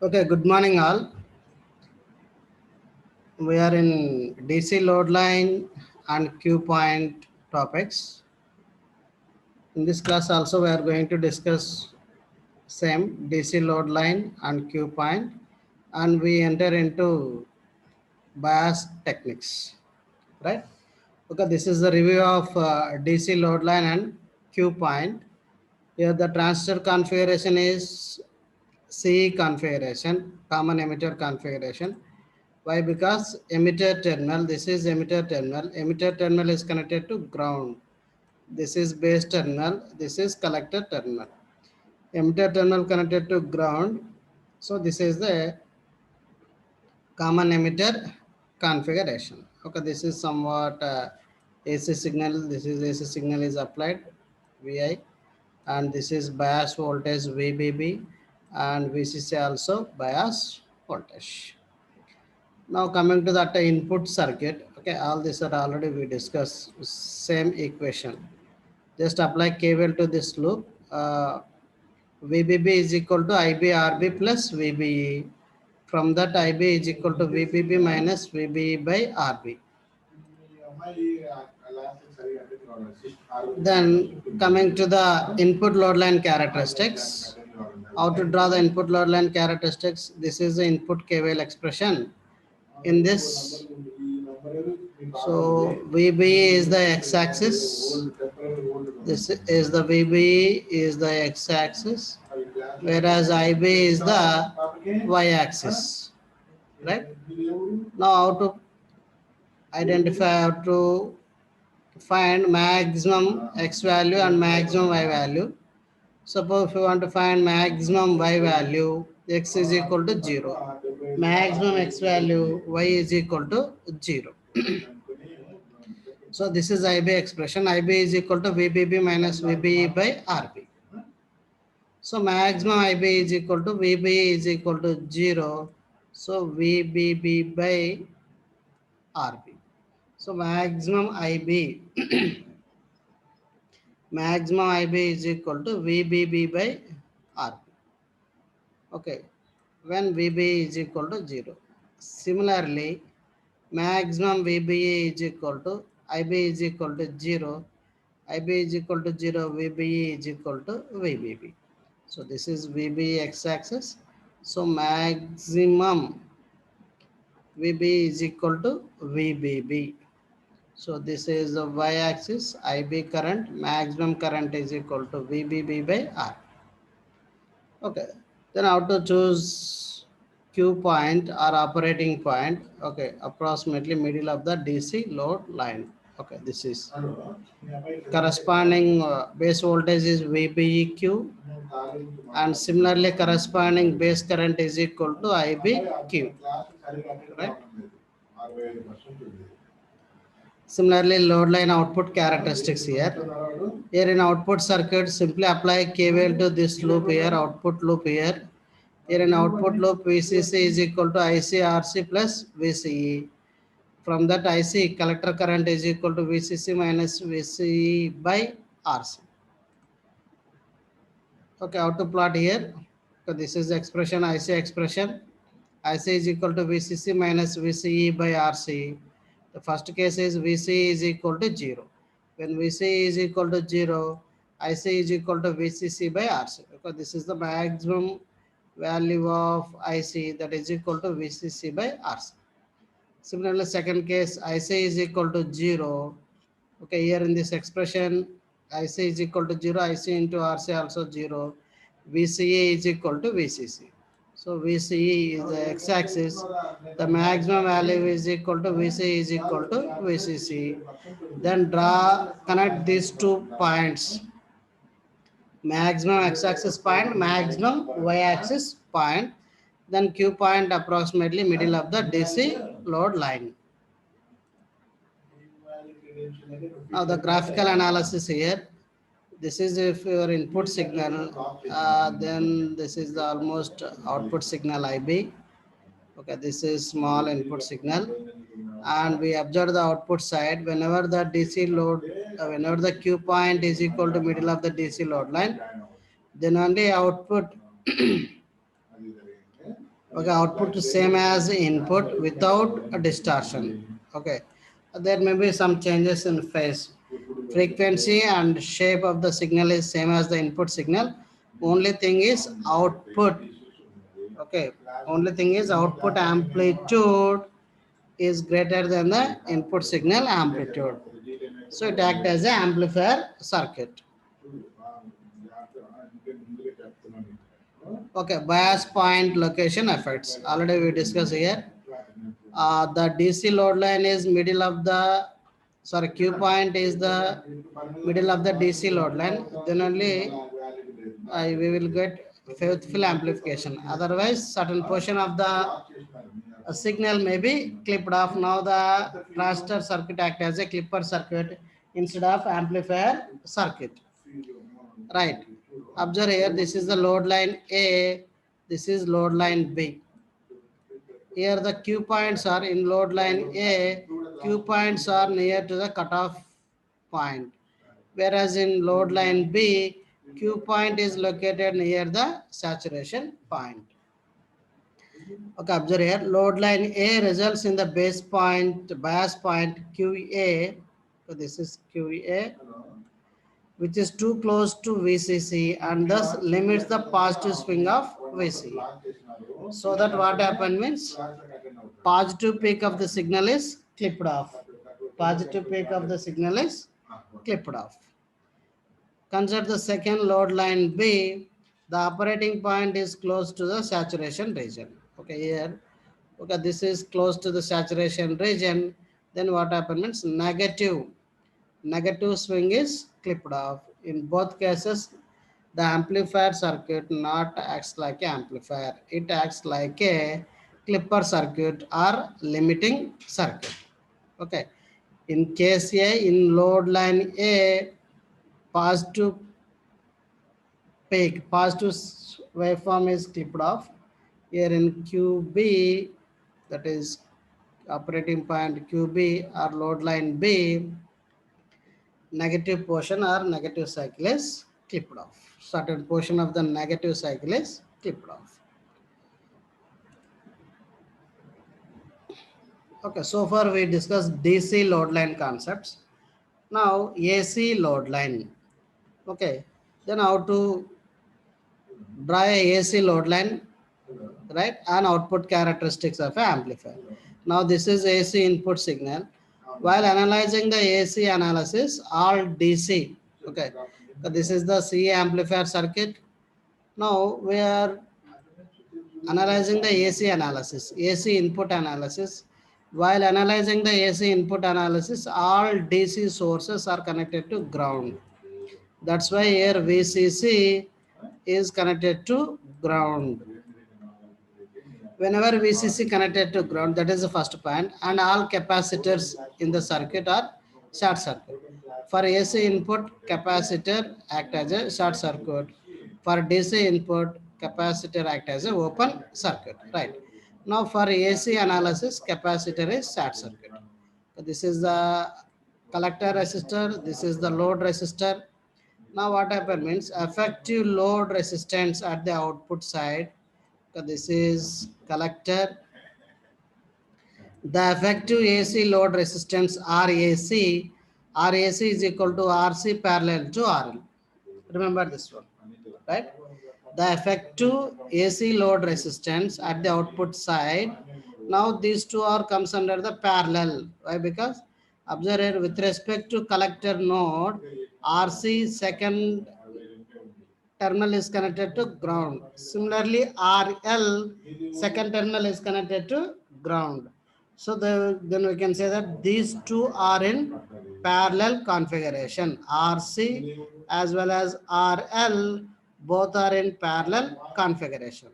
Okay, good morning all. We are in DC load line and Q point topics. In this class also we are going to discuss same DC load line and Q point, and we enter into bias techniques, right? Okay, this is the review of DC load line and Q point. Here the transistor configuration is CE configuration, common emitter configuration. Why? Because emitter terminal, this is emitter terminal is connected to ground. This is base terminal, this is collector terminal. Emitter terminal connected to ground. So this is the common emitter configuration. Okay, this is somewhat AC signal, this is AC signal is applied, VI, and this is bias voltage VBB, and VCC also bias voltage. Now coming to that input circuit, okay, all this are already we discussed, same equation. Just apply KVL to this loop. VBB is equal to IBRB plus VBE. From that IB is equal to VBB minus VBE by RB. Then coming to the input load line characteristics. How to draw the input load line characteristics? This is the input KVL expression. In this, so VB is the x-axis, this is the VB is the x-axis, whereas IB is the y-axis, right? Now how to identify, how to find maximum x value and maximum y value. Suppose if you want to find maximum y value, x is equal to 0. Maximum x value, y is equal to 0. So this is IB expression. IB is equal to VBB minus VBE by RB. So maximum IB is equal to VBE is equal to 0. So VBB by RB. So maximum IB maximum IB is equal to VBB by RB. Okay, when VB is equal to 0. Similarly, maximum VBE is equal to IB is equal to 0. IB is equal to 0, VBE is equal to VBB. So this is VBE x-axis. So maximum VB is equal to VBB. So this is the y-axis, IB current, maximum current is equal to VBB by R. Okay, then how to choose Q point or operating point? Okay, approximately middle of the DC load line. Okay, this is corresponding base voltage is VBEQ, and similarly corresponding base current is equal to IBQ, right? Similarly, load line output characteristics here. Here in output circuit, simply apply KVL to this loop here, output loop here. Here in output loop, VCC is equal to ICRC plus VCE. From that IC, collector current is equal to VCC minus VCE by RC. Okay, how to plot here? So this is the expression, IC expression. IC is equal to VCC minus VCE by RC. The first case is VCE is equal to 0. When VCE is equal to 0, IC is equal to VCC by RC. Because this is the maximum value of IC, that is equal to VCC by RC. Similarly, second case, IC is equal to 0. Okay, here in this expression, IC is equal to 0, IC into RC also 0. VCA is equal to VCC. So VCE is the x-axis. The maximum value is equal to VCE is equal to VCC. Then connect these 2 points. Maximum x-axis point, maximum y-axis point. Then Q point approximately middle of the DC load line. Now the graphical analysis here. This is if your input signal, then this is the almost output signal IB. Okay, this is small input signal, and we observe the output side. Whenever the DC load, whenever the Q point is equal to middle of the DC load line, then only output Okay, output same as input without a distortion. Okay, there may be some changes in phase. Frequency and shape of the signal is same as the input signal. Only thing is output. Okay, only thing is output amplitude is greater than the input signal amplitude. So it acts as an amplifier circuit. Okay, bias point location effects. Already we discussed here. The DC load line is middle of the, sorry, Q point is the middle of the DC load line. Then only we will get faithful amplification. Otherwise, certain portion of the signal may be clipped off. Now the transistor circuit act as a clipper circuit instead of amplifier circuit. Right. Observe here, this is the load line A, this is load line B. Here the Q points are in load line A, Q points are near to the cutoff point. Whereas in load line B, Q point is located near the saturation point. Okay, observe here, load line A results in the base point, bias point QA. So this is QA, which is too close to VCC and thus limits the positive swing of VC. So that what happened means positive peak of the signal is clipped off. Positive peak of the signal is clipped off. Consider the second load line B. The operating point is close to the saturation region. Okay, here. Okay, this is close to the saturation region. Then what happens means negative swing is clipped off. In both cases, the amplifier circuit not acts like an amplifier. It acts like a clipper circuit or limiting circuit. Okay. In case A, in load line A, positive peak, positive waveform is clipped off. Here in QB, that is operating point QB or load line B, negative portion or negative cycle is clipped off. Certain portion of the negative cycle is clipped off. Okay, so far we discussed DC load line concepts. Now AC load line. Okay, then how to draw a AC load line, right? And output characteristics of an amplifier. Now this is AC input signal. While analyzing the AC analysis, all DC. Okay, so this is the C amplifier circuit. Now we are analyzing the AC analysis, AC input analysis. While analyzing the AC input analysis, all DC sources are connected to ground. That's why here VCC is connected to ground. Whenever VCC connected to ground, that is the first point, and all capacitors in the circuit are short circuit. For AC input, capacitor act as a short circuit. For DC input, capacitor act as a open circuit. Right. Now for AC analysis, capacitor is short circuit. So this is the collector resistor. This is the load resistor. Now what happened means effective load resistance at the output side. So this is collector. The effective AC load resistance RAC is equal to RC parallel to RL. Remember this one, right? The effective AC load resistance at the output side. Now these two are comes under the parallel. Why? Because observe here with respect to collector node, RC second terminal is connected to ground. Similarly, RL second terminal is connected to ground. So then we can say that these two are in parallel configuration. RC as well as RL both are in parallel configuration.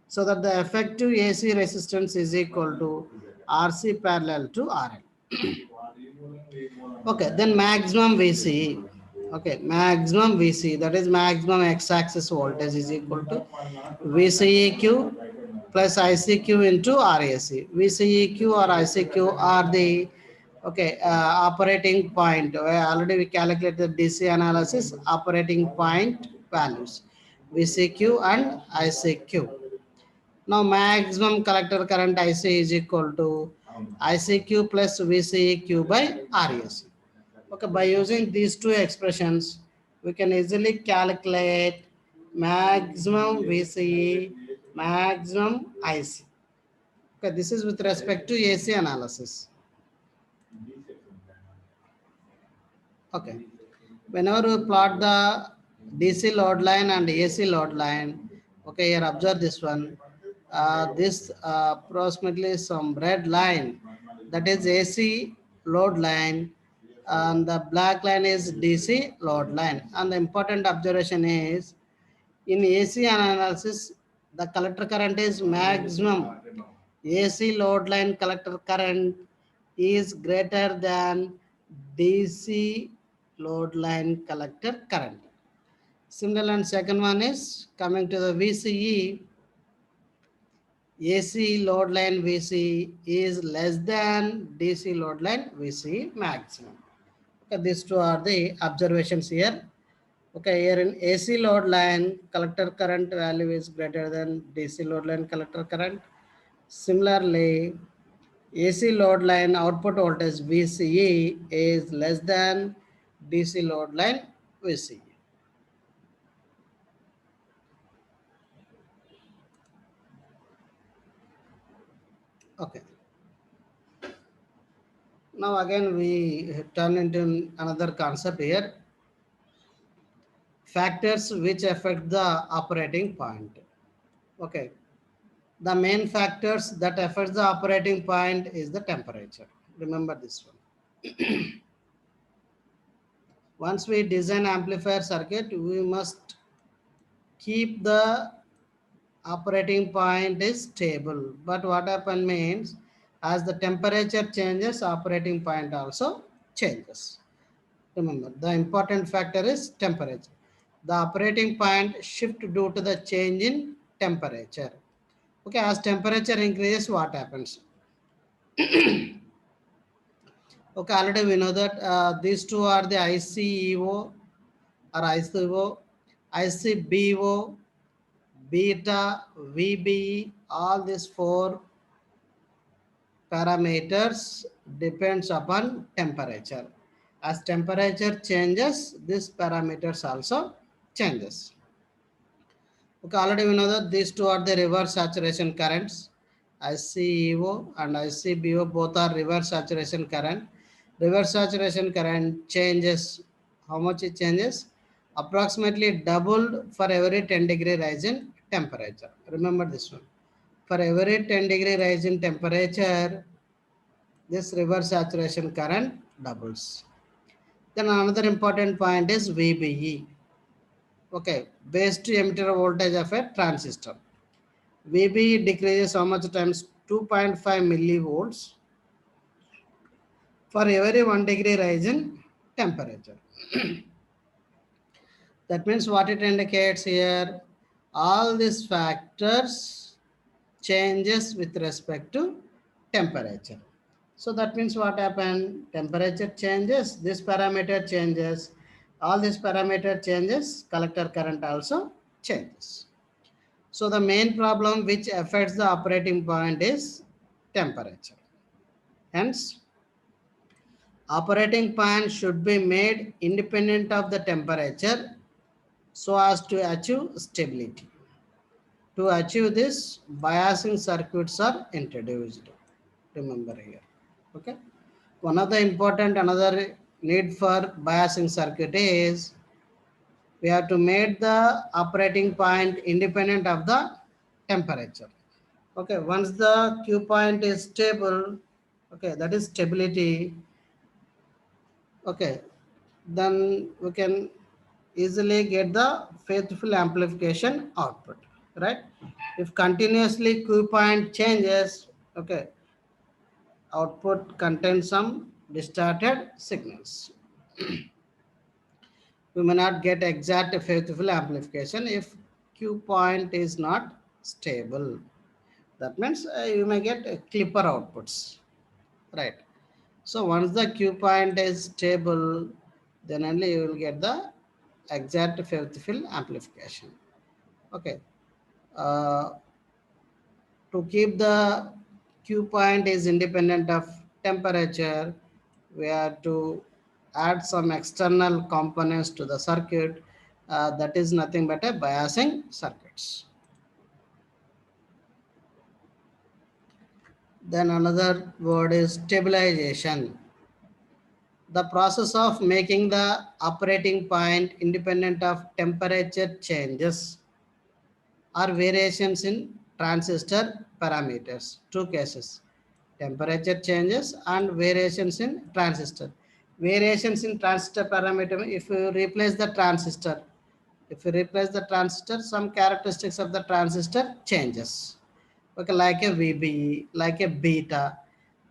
So that the effective AC resistance is equal to RC parallel to RL. Okay, then maximum VCE. Okay, maximum VCE, that is maximum x-axis voltage is equal to VCEQ plus ICQ into RAC. VCEQ or ICQ are the operating point. Already we calculated DC analysis operating point values, VCQ and ICQ. Now maximum collector current IC is equal to ICQ plus VCEQ by REC. Okay, by using these two expressions, we can easily calculate maximum VCE, maximum IC. Okay, this is with respect to AC analysis. Okay, whenever we plot the DC load line and AC load line, okay, here observe this one. This approximately some red line, that is AC load line, and the black line is DC load line. And the important observation is, in AC analysis, the collector current is maximum. AC load line collector current is greater than DC load line collector current. Similar, and second one is coming to the VCE. AC load line VCE is less than DC load line VCE maximum. Okay, these two are the observations here. Okay, here in AC load line, collector current value is greater than DC load line collector current. Similarly, AC load line output voltage VCE is less than DC load line VCE. Okay. Now again we turn into another concept here. Factors which affect the operating point. Okay. The main factors that affect the operating point is the temperature. Remember this one. Once we design amplifier circuit, we must keep the operating point is stable. But what happen means, as the temperature changes, operating point also changes. Remember, the important factor is temperature. The operating point shift due to the change in temperature. Okay, as temperature increases, what happens? Okay, already we know that these two are the ICEO or ICO, ICBO, beta, VBE, all these four parameters depends upon temperature. As temperature changes, these parameters also changes. Okay, already we know that these two are the reverse saturation currents. ICEO and ICBO both are reverse saturation current. Reverse saturation current changes. How much it changes? Approximately doubled for every 10-degree rise in temperature. Remember this one. For every 10-degree rise in temperature, this reverse saturation current doubles. Then another important point is VBE. Okay, base to emitter voltage of a transistor. VBE decreases how much times? 2.5 millivolts for every 1 degree rise in temperature. That means what it indicates here, all these factors changes with respect to temperature. So that means what happened? Temperature changes, this parameter changes, all this parameter changes, collector current also changes. So the main problem which affects the operating point is temperature. Hence, operating point should be made independent of the temperature so as to achieve stability. To achieve this, biasing circuits are introduced. Remember here. Okay. One of the important another need for biasing circuit is we have to make the operating point independent of the temperature. Okay, once the Q point is stable, okay, that is stability. Okay, then we can easily get the faithful amplification output, right? If continuously Q point changes, okay, output contains some distorted signals. We may not get exact faithful amplification if Q point is not stable. That means you may get clipper outputs, right? So once the Q point is stable, then only you will get the exact faithful amplification. Okay. Uh, to keep the Q point is independent of temperature, we have to add some external components to the circuit. That is nothing but a biasing circuits. Then another word is stabilization. The process of making the operating point independent of temperature changes or variations in transistor parameters. Two cases: temperature changes and variations in transistor. Variations in transistor parameter, if you replace the transistor, some characteristics of the transistor changes. Okay, like a VBE, like a beta.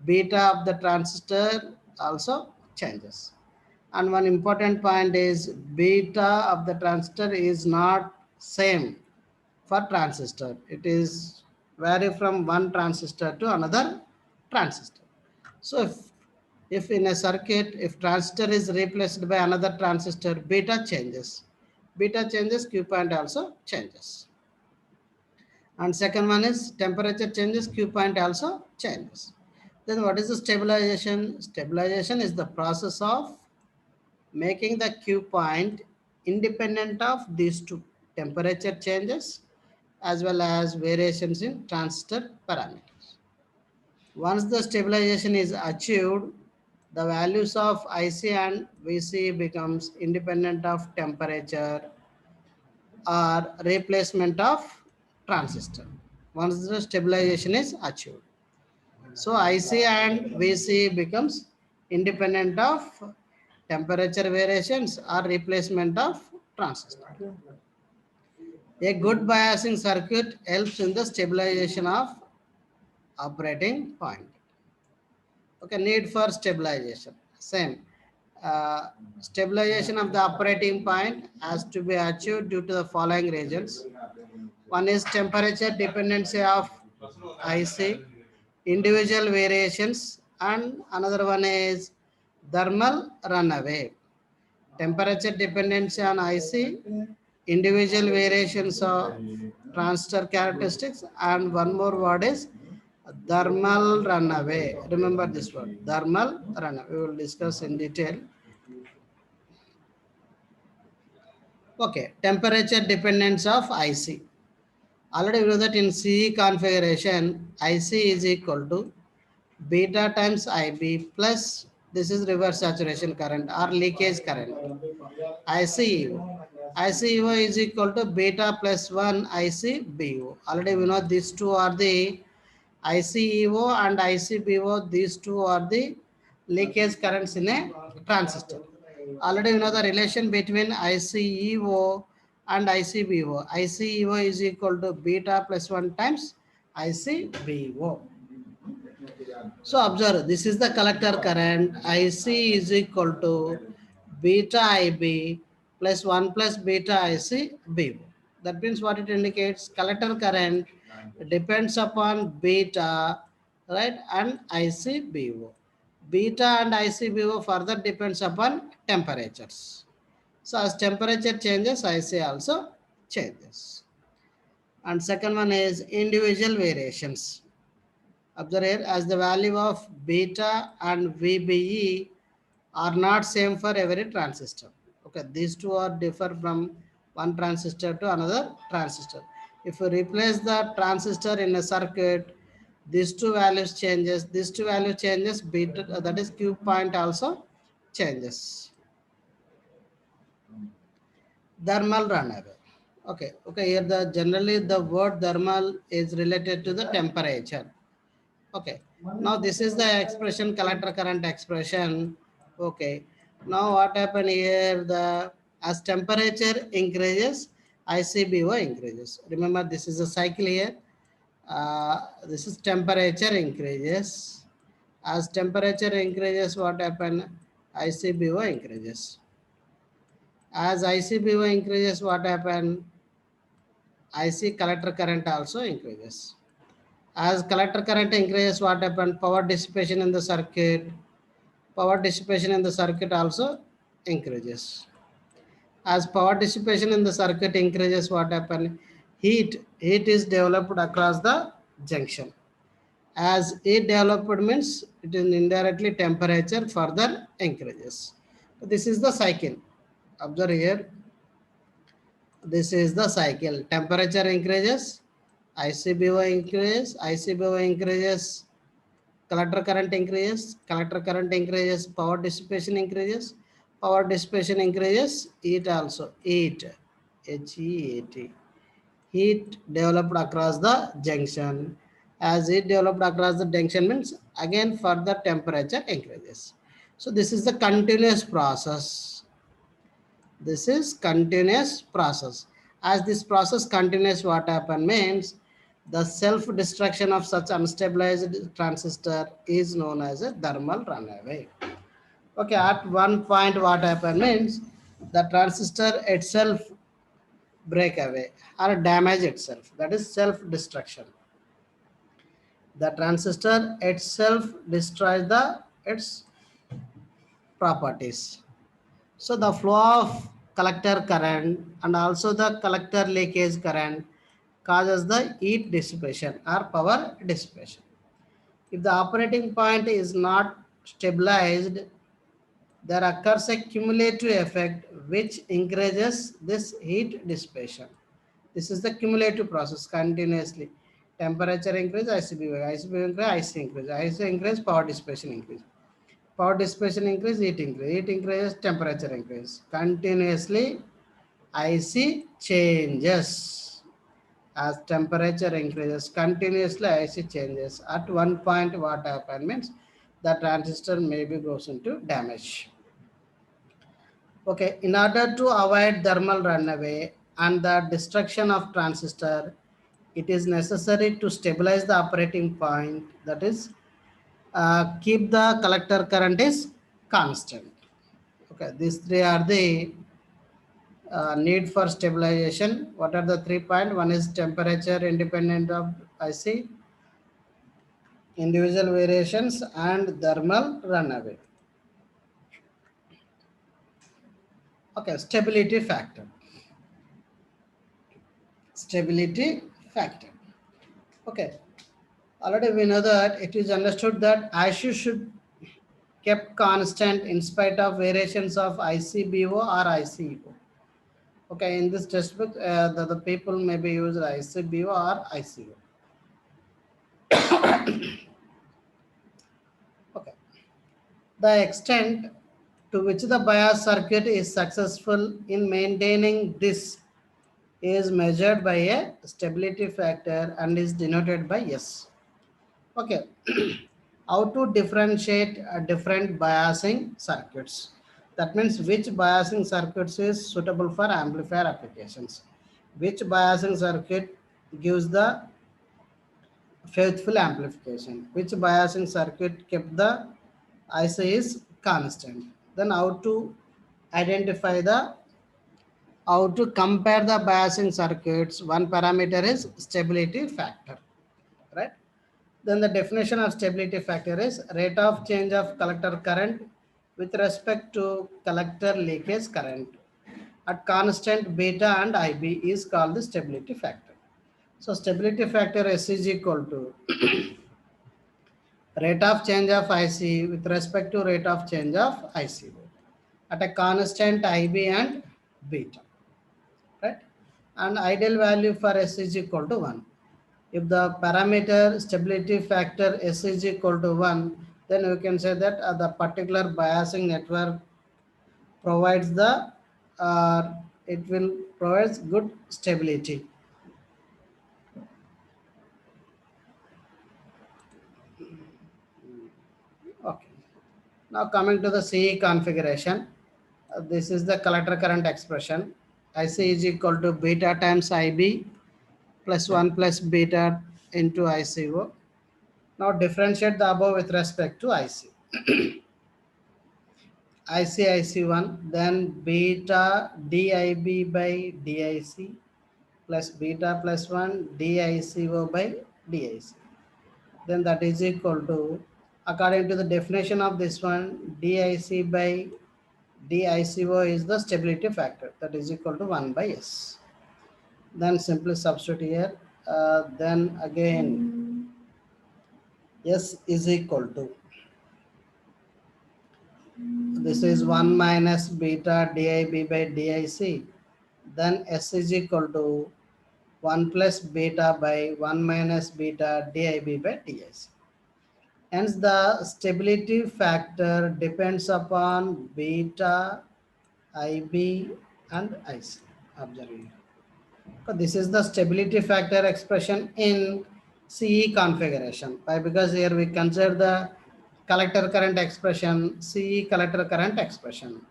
Beta of the transistor also changes. And one important point is beta of the transistor is not same for transistor. It is vary from one transistor to another transistor. So if in a circuit, if transistor is replaced by another transistor, beta changes. Beta changes, Q point also changes. And second one is temperature changes, Q point also changes. Then what is the stabilization? Stabilization is the process of making the Q point independent of these two: temperature changes as well as variations in transistor parameters. Once the stabilization is achieved, the values of IC and VC becomes independent of temperature or replacement of transistor. Once the stabilization is achieved, so IC and VC becomes independent of temperature variations or replacement of transistor. A good biasing circuit helps in the stabilization of operating point. Okay, need for stabilization. Same. Stabilization of the operating point has to be achieved due to the following reasons. One is temperature dependency of IC, individual variations, and another one is thermal runaway. Temperature dependency on IC, individual variations of transistor characteristics, and one more word is thermal runaway. Remember this word, thermal runaway. We will discuss in detail. Okay, temperature dependence of IC. Already we know that in CE configuration, IC is equal to beta times IB plus, this is reverse saturation current or leakage current, ICEO. ICEO is equal to beta plus 1 ICBO. Already we know these two are the ICEO and ICBO, these two are the leakage currents in a transistor. Already we know the relation between ICEO and ICBO. ICEO is equal to beta plus 1 times ICBO. So observe, this is the collector current. IC is equal to beta IB plus 1 plus beta IC BO. That means what it indicates, collector current depends upon beta, right, and IC BO. Beta and IC BO further depends upon temperatures. So as temperature changes, IC also changes. And second one is individual variations. Observe here, as the value of beta and VBE are not same for every transistor. Okay, these two are differ from one transistor to another transistor. If you replace the transistor in a circuit, these two values changes. These two value changes, beta, that is Q point also changes. Thermal runaway. Okay. Here the generally the word thermal is related to the temperature. Okay, now this is the expression, collector current expression. Okay, now what happened here, the as temperature increases, ICBO increases. Remember, this is a cycle here. This is temperature increases. As temperature increases, what happened, ICBO increases. As ICBO increases, what happened, IC collector current also increases. As collector current increases, what happened, power dissipation in the circuit. Power dissipation in the circuit also increases. As power dissipation in the circuit increases, what happened, heat is developed across the junction. As heat developed means it is indirectly temperature further increases. This is the cycle. Observe here. This is the cycle. Temperature increases, ICBO increases, ICBO increases, collector current increases, power dissipation increases, heat also, heat, HEAT. Heat developed across the junction. As heat developed across the junction means again further temperature increases. So this is the continuous process. This is continuous process. As this process continues, what happen means the self-destruction of such unstabilized transistor is known as a thermal runaway. Okay, at one point what happen means the transistor itself break away or damage itself. That is self-destruction. The transistor itself destroys its properties. So the flow of collector current and also the collector leakage current causes the heat dissipation or power dissipation. If the operating point is not stabilized, there occurs a cumulative effect which increases this heat dissipation. This is the cumulative process continuously. Temperature increase, ICB increase, IC increase, power dissipation increase. Power dissipation increase, heat increases, temperature increase. Continuously, IC changes. As temperature increases, continuously IC changes. At one point, what happens means the transistor maybe goes into damage. Okay, in order to avoid thermal runaway and the destruction of transistor, it is necessary to stabilize the operating point. That is, keep the collector current is constant. Okay, these three are the need for stabilization. What are the 3 points? One is temperature independent of IC, individual variations, and thermal runaway. Okay, stability factor. Stability factor. Okay, already we know that it is understood that IC should kept constant in spite of variations of ICBO or ICEO. Okay, in this textbook, the people may be used ICBO or ICO. Okay, the extent to which the bias circuit is successful in maintaining this is measured by a stability factor and is denoted by S. Okay, how to differentiate different biasing circuits? That means which biasing circuits is suitable for amplifier applications. Which biasing circuit gives the faithful amplification. Which biasing circuit kept the IC is constant. Then how to identify how to compare the biasing circuits. One parameter is stability factor, right? Then the definition of stability factor is rate of change of collector current with respect to collector leakage current at constant beta and IB is called the stability factor. So stability factor S is equal to rate of change of IC with respect to rate of change of ICO at a constant IB and beta, right? And ideal value for S is equal to 1. If the parameter stability factor S is equal to 1, then we can say that the particular biasing network provides it will provides good stability. Okay. Now coming to the CE configuration, this is the collector current expression. IC is equal to beta times IB plus 1 plus beta into ICO. Now differentiate the above with respect to IC. IC1, then beta DIB by DIC plus beta plus 1 DICO by DIC. Then that is equal to, according to the definition of this one, DIC by DICO is the stability factor, that is equal to 1 by S. Then simply substitute here. Then again S is equal to, this is 1 minus beta dIB by DIC. Then S is equal to 1 plus beta by 1 minus beta dIB by DIC. Hence, the stability factor depends upon beta, IB, and IC. Observe here. So this is the stability factor expression in CE configuration. Why? Because here we consider the collector current expression, CE collector current expression.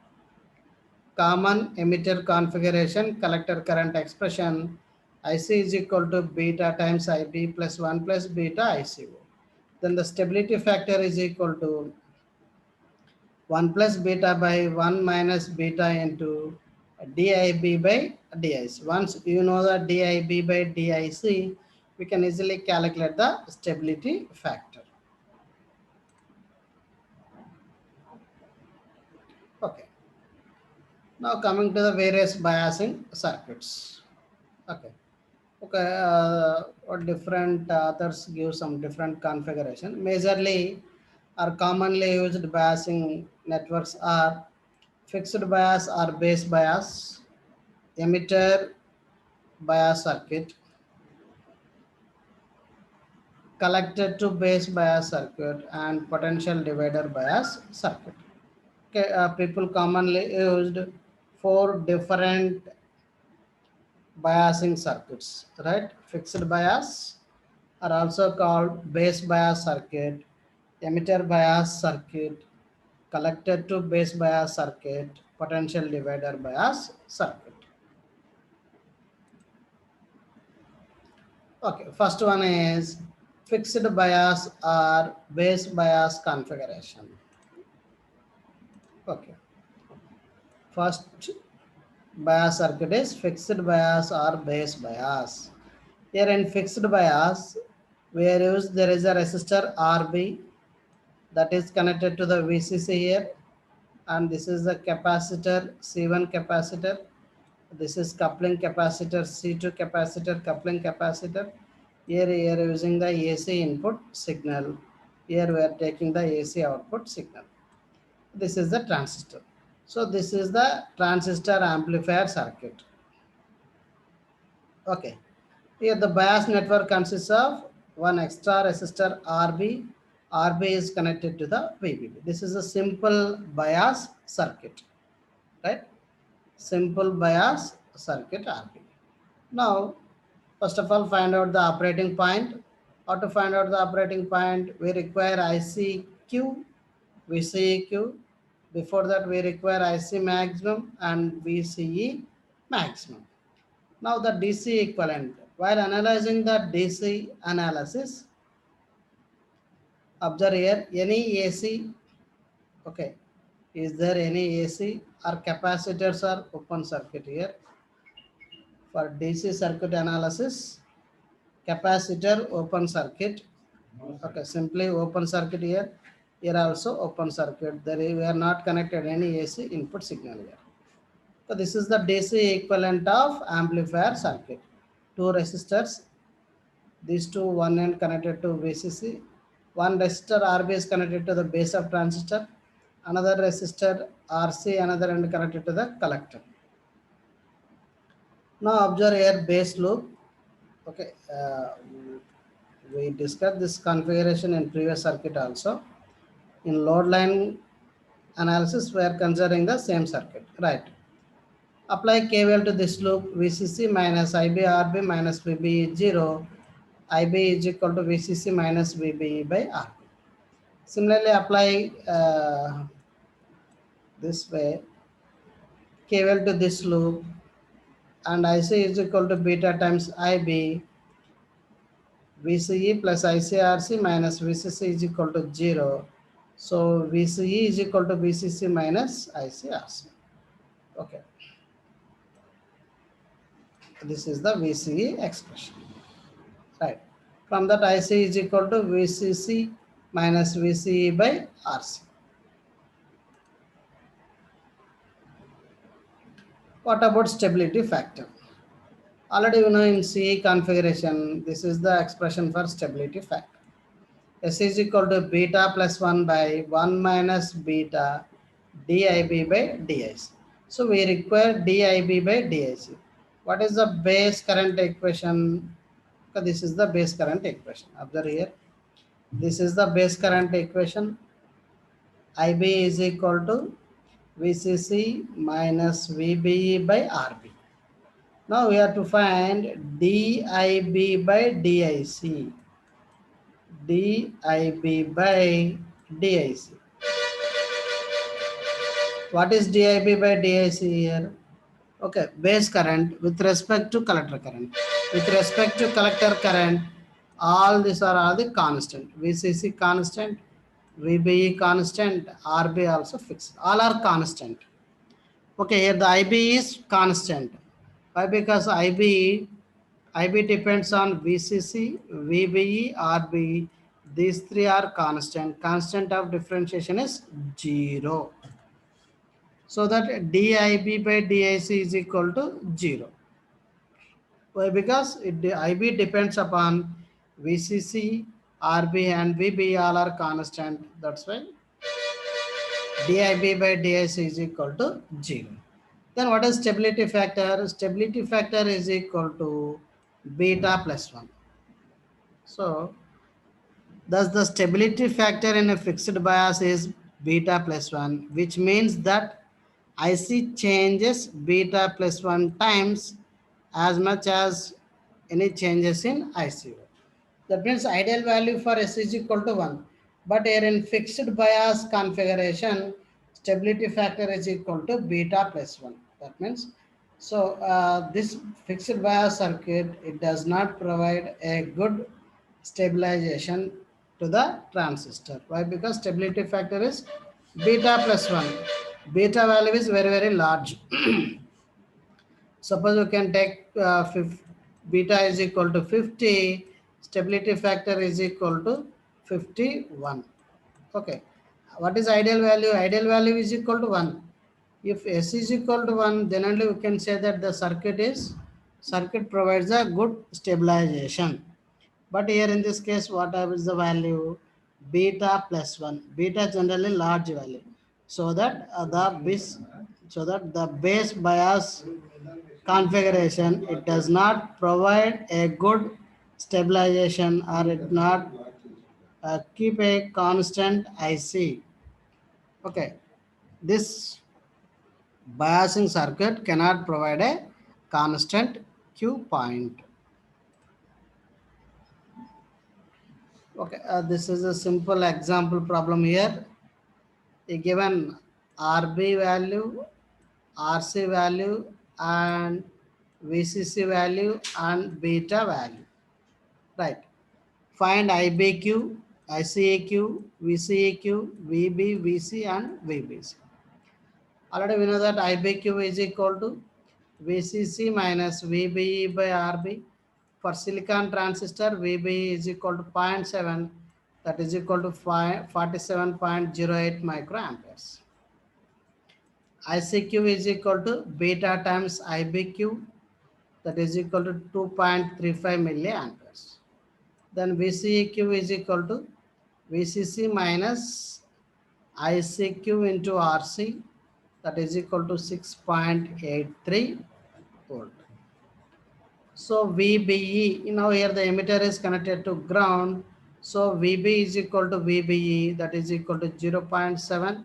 Common emitter configuration, collector current expression, IC is equal to beta times IB plus 1 plus beta ICO. Then the stability factor is equal to 1 plus beta by 1 minus beta into DIB by DIC. Once you know the DIB by DIC, we can easily calculate the stability factor. Okay. Now coming to the various biasing circuits. Okay. Okay. What different authors give some different configuration. Majorly or commonly used biasing networks are fixed bias or base bias, emitter bias circuit, collector to base bias circuit, and potential divider bias circuit. Okay, people commonly used four different biasing circuits, right? Fixed bias are also called base bias circuit, emitter bias circuit, collector to base bias circuit, potential divider bias circuit. Okay, first one is fixed bias or base bias configuration. Okay, first bias circuit is fixed bias or base bias. Here in fixed bias, there is a resistor RB that is connected to the VCC here, and this is the capacitor C1 capacitor. This is coupling capacitor C2 capacitor, coupling capacitor. Here using the AC input signal. Here we are taking the AC output signal. This is the transistor. So this is the transistor amplifier circuit. Okay. Here the bias network consists of one extra resistor RB. RB is connected to the VBB. This is a simple bias circuit, right? Simple bias circuit RB. Now, first of all, find out the operating point. How to find out the operating point? We require ICQ, VCEQ. Before that, we require IC maximum and VCE maximum. Now the DC equivalent. While analyzing the DC analysis, observe here any AC. Okay, is there any AC or capacitors are open circuit here? For DC circuit analysis, capacitor open circuit. Okay, simply open circuit here. Here also open circuit. We are not connected any AC input signal here. So this is the DC equivalent of amplifier circuit. Two resistors. These two, one end connected to VCC. One resistor RB is connected to the base of transistor. Another resistor RC, another end connected to the collector. Now observe here base loop. Okay, we discussed this configuration in previous circuit also. In load line analysis, we are considering the same circuit, right? Apply KVL to this loop. VCC minus IB RB minus VB is 0. IB is equal to VCC minus VB by RB. Similarly, apply this way KVL to this loop, and IC is equal to beta times IB. VCE plus ICRC minus VCC is equal to 0. So VCE is equal to VCC minus ICRC. Okay. This is the VCE expression. Right. From that, IC is equal to VCC minus VCE by RC. What about stability factor? Already you know in CE configuration, this is the expression for stability factor. S is equal to beta plus 1 by 1 minus beta dIB by DIC. So we require dIB by DIC. What is the base current equation? This is the base current equation. Observe here. This is the base current equation. IB is equal to VCC minus VBE by RB. Now we have to find dIB by DIC. dIB by DIC. What is dIB by DIC here? Okay, base current with respect to collector current. With respect to collector current, all these are all the constant. VCC constant, VBE constant, RB also fixed. All are constant. Okay, here the IB is constant. Why? Because IB depends on VCC, VBE, RB. These three are constant. Constant of differentiation is 0. So that dIB by DIC is equal to 0. Why? Because IB depends upon VCC, RB and VB all are constant. That's why dIB by DIC is equal to 0. Then what is stability factor? Stability factor is equal to beta plus 1. So thus the stability factor in a fixed bias is beta plus 1, which means that IC changes beta plus 1 times as much as any changes in IC. That means ideal value for S is equal to 1. But here in fixed bias configuration, stability factor is equal to beta plus 1. That means, so this fixed bias circuit, it does not provide a good stabilization to the transistor. Why? Because stability factor is beta plus 1. Beta value is very, very large. Suppose you can take beta is equal to 50, stability factor is equal to 51. Okay. What is ideal value? Ideal value is equal to 1. If S is equal to 1, then only we can say that the circuit provides a good stabilization. But here in this case, what is the value? Beta plus 1. Beta generally large value. So that the base bias configuration, it does not provide a good stabilization, or it not keep a constant IC. Okay, this biasing circuit cannot provide a constant Q point. Okay, this is a simple example problem here. A given RB value, RC value, and VCC value and beta value. Right. Find IBQ, ICAQ, VCAQ, VB, VC, and VBC. Already we know that IBQ is equal to VCC minus VBE by RB. For silicon transistor, VBE is equal to 0.7, that is equal to 47.08 microamperes. ICQ is equal to beta times IBQ, that is equal to 2.35 milliamperes. Then VCEQ is equal to VCC minus ICQ into RC, that is equal to 6.83 volt. So VBE, now here the emitter is connected to ground. So VB is equal to VBE, that is equal to 0.7.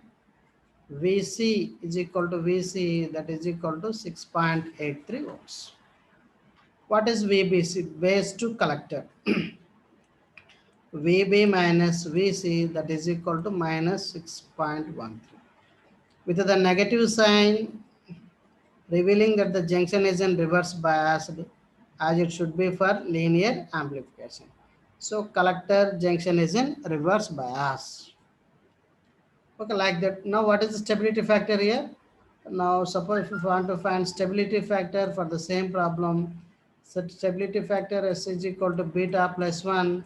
VC is equal to VC, that is equal to 6.83 volts. What is VBC? Base to collector. VB minus VC, that is equal to minus 6.13. With the negative sign, revealing that the junction is in reverse biased, as it should be for linear amplification. So collector junction is in reverse bias. Okay, like that. Now what is the stability factor here? Now suppose if you want to find stability factor for the same problem, so stability factor S is equal to beta plus 1.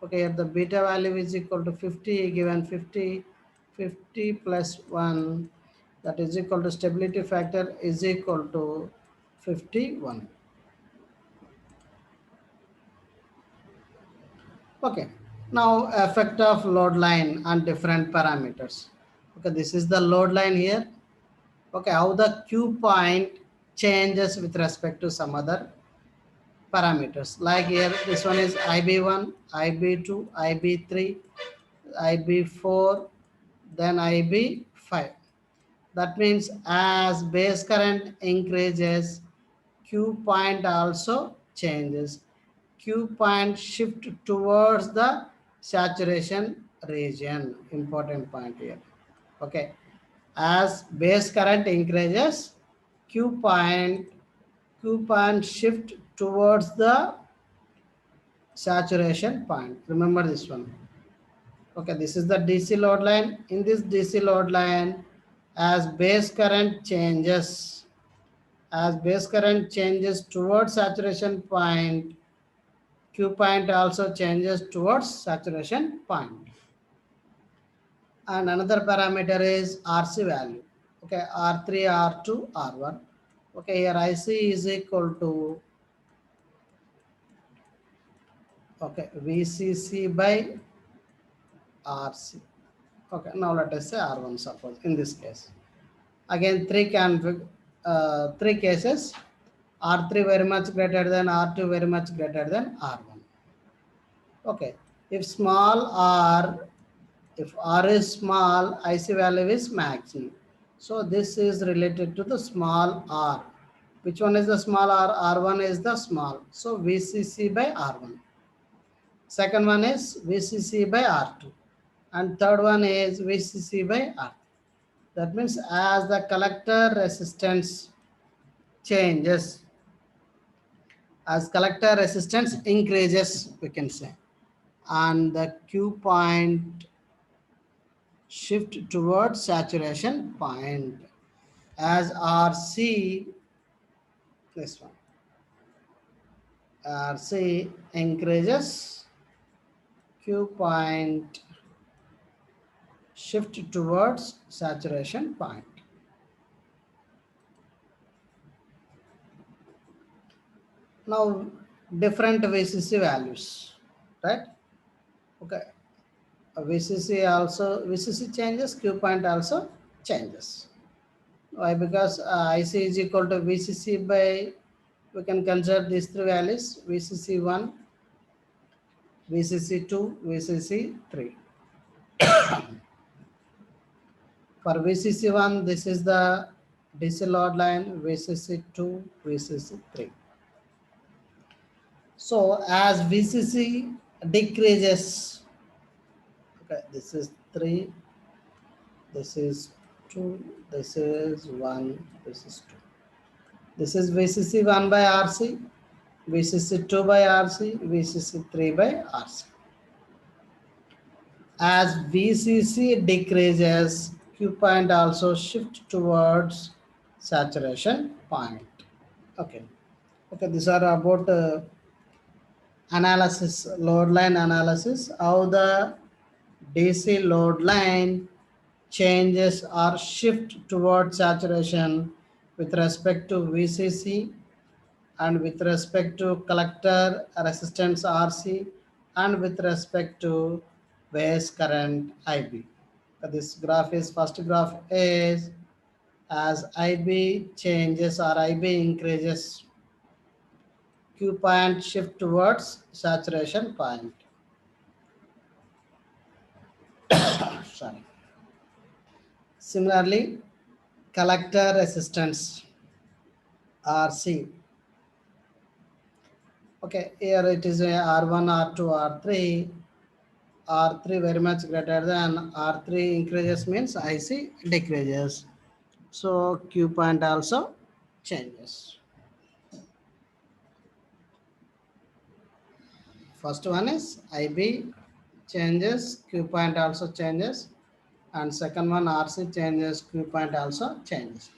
Okay, here the beta value is equal to 50, given 50 plus 1, that is equal to stability factor is equal to 51. Okay, Now effect of load line on different parameters. Okay, this is the load line here. Okay, how the Q point changes with respect to some other parameters. Like here, this one is IB1, IB2, IB3, IB4, then IB5. That means as base current increases, Q point also changes. Q point shift towards the saturation region. Important point here. Okay. As base current increases, Q point shift towards the saturation point. Remember this one. Okay, this is the DC load line. In this DC load line, as base current changes, towards saturation point, Q point also changes towards saturation point. And another parameter is RC value. Okay, R3, R2, R1. Okay, here IC is equal to VCC by RC. Okay, now let us say R1 suppose in this case. Again, three cases. R3 very much greater than R2 very much greater than R1. Okay, if R is small, IC value is maximum. So this is related to the small r. Which one is the small r? R1 is the small. So VCC by R1. Second one is VCC by R2. And third one is VCC by R3. That means as the collector resistance changes, as collector resistance increases, we can say, and the Q point shift towards saturation point. As RC, this one, RC increases, Q point shift towards saturation point. Now different VCC values, right? Okay, VCC changes, Q point also changes. Why? Because IC is equal to VCC by, we can consider these three values: VCC1, VCC2, VCC3. For VCC1, this is the DC load line, VCC2, VCC3. So as VCC decreases, okay, this is 3, this is 2, this is 1, this is 2. This is VCC1 by RC, VCC2 by RC, VCC3 by RC. As VCC decreases, Q point also shift towards saturation point. Okay, these are about analysis, load line analysis, how the DC load line changes or shift towards saturation with respect to VCC and with respect to collector resistance RC and with respect to base current IB. This graph is, first graph is as IB changes or IB increases, Q point shift towards saturation point. Sorry. Similarly, collector resistance RC. Okay, here it is a R1, R2, R3. R3 very much greater than R3 increases means IC decreases. So Q point also changes. First one is IB changes, Q point also changes. And second one RC changes, Q point also changes.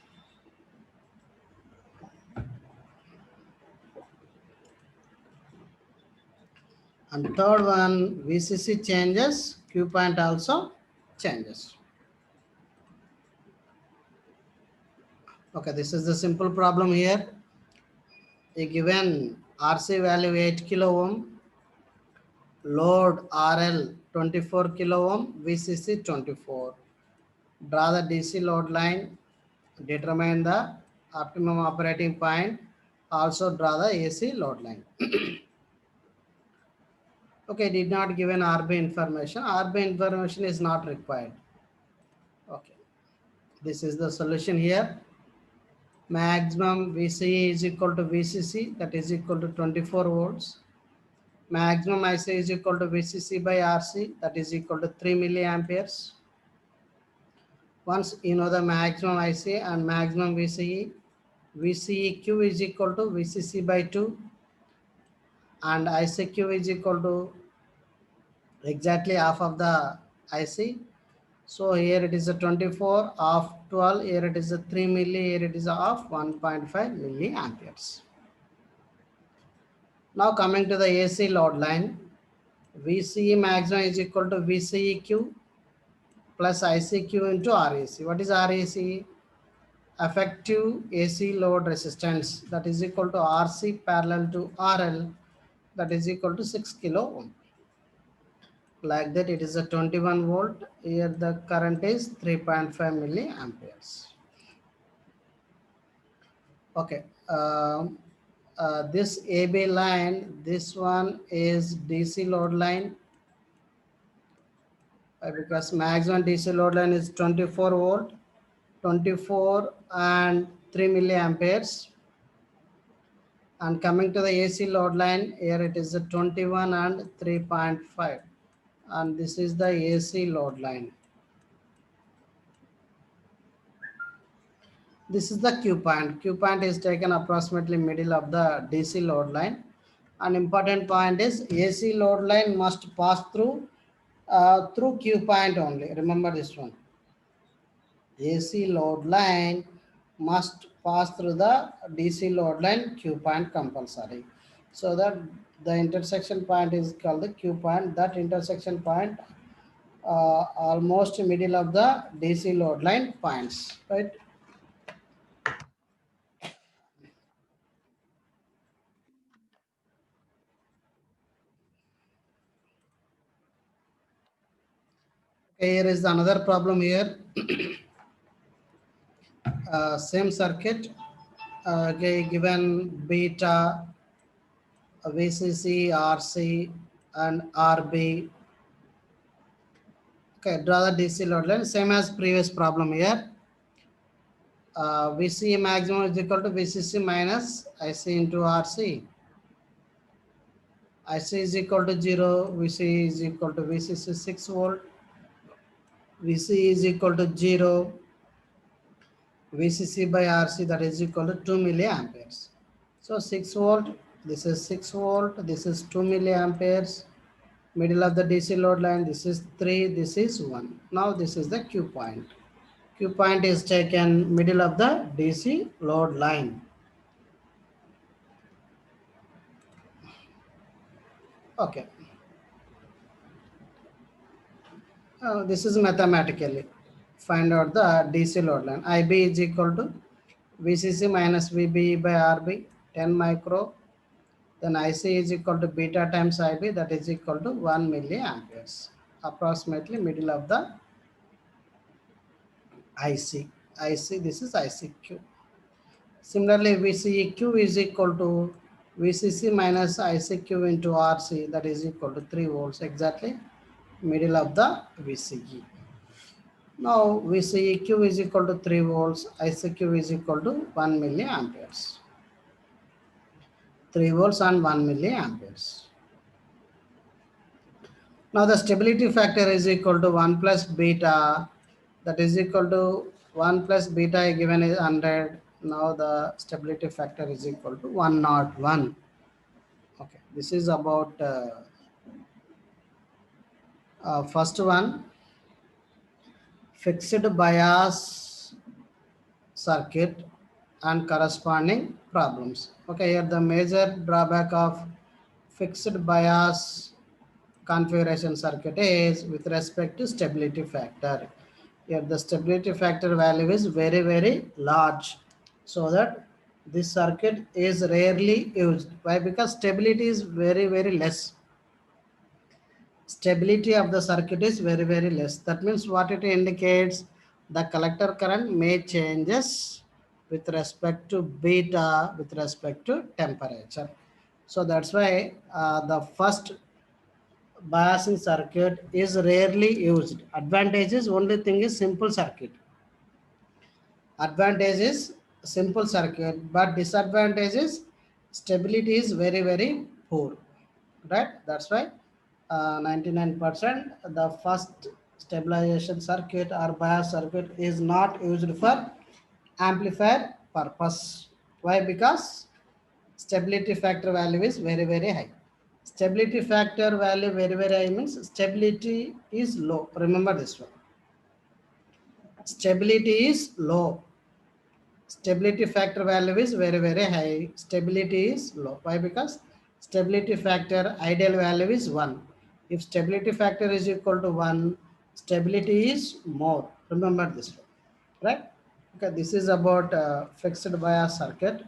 And third one, VCC changes, Q point also changes. Okay, this is the simple problem here. A given RC value 8 kilo ohm, load RL 24 kilo ohm, VCC 24. Draw the DC load line, determine the optimum operating point, also draw the AC load line. Okay, did not give an RB information. RB information is not required. Okay, this is the solution here. Maximum VCE is equal to VCC, that is equal to 24 volts. Maximum IC is equal to VCC by RC, that is equal to 3 milliamperes. Once you know the maximum IC and maximum VCE, VCEQ is equal to VCC by 2 and ICQ is equal to exactly half of the IC. So here it is a 24 of 12, here it is a 3 milli, here it is of 1.5 milliamperes. Now coming to the AC load line, VCE maximum is equal to VCEQ plus ICQ into RAC. What is RAC? Effective AC load resistance, that is equal to RC parallel to RL, that is equal to 6 kilo ohm. Like that, it is a 21 volt. Here the current is 3.5 milliamperes. Okay. This AB line, this one is DC load line, because maximum DC load line is 24 volt, 24 and 3 milliamperes. And coming to the AC load line, here it is a 21 and 3.5. And this is the AC load line. This is the Q point. Q point is taken approximately middle of the DC load line. An important point is AC load line must pass through Q point only. Remember this one. AC load line must pass through the DC load line Q point compulsory. So that the intersection point is called the Q point. That intersection point almost middle of the DC load line points, right? Okay, here is another problem here. Same circuit, okay, given beta, VCC, RC, and RB. Okay, draw the DC load line, same as previous problem here. VCE maximum is equal to VCC minus IC into RC. IC is equal to 0, VC is equal to VCC 6 volt, VC is equal to 0, VCC by RC, that is equal to 2 milliamperes. So 6 volt, this is 6 volt, this is 2 milliamperes, middle of the DC load line, this is 3, this is 1. Now this is the Q point. Q point is taken middle of the DC load line. Okay. This is mathematically. Find out the DC load line. IB is equal to VCC minus VBE by RB, 10 micro. Then IC is equal to beta times IB, that is equal to 1 milliamperes. Approximately middle of the IC. This is ICQ. Similarly, VCEQ is equal to VCC minus ICQ into RC, that is equal to 3 volts, exactly middle of the VCE. Now VCEQ is equal to 3 volts, ICQ is equal to 1 milliamperes. 3 volts and 1 milliamperes. Now the stability factor is equal to 1 plus beta, that is equal to 1 plus beta given is 100. Now the stability factor is equal to 101. Okay, this is about first one, fixed bias circuit and corresponding problems. Okay, here the major drawback of fixed bias configuration circuit is with respect to stability factor. Here the stability factor value is very, very large, so that this circuit is rarely used. Why? Because stability is very, very less. stability of the circuit is very, very less. That means what it indicates, the collector current may changes with respect to beta, with respect to temperature. So that's why the first biasing circuit is rarely used. Advantage is only thing is simple circuit. Advantage is simple circuit, but disadvantage is stability is very, very poor, right? That's why 99% the first stabilization circuit or bias circuit is not used for amplifier purpose. Why? Because stability factor value is very, very high. Stability factor value very, very high means stability is low. Remember this one. Stability is low. Stability factor value is very, very high. Stability is low. Why? Because stability factor ideal value is 1. If stability factor is equal to 1, stability is more. Remember this one, right? Okay, this is about fixed bias circuit.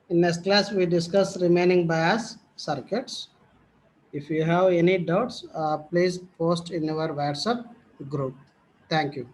In next class, we discuss remaining bias circuits. If you have any doubts, please post in our WhatsApp group. Thank you.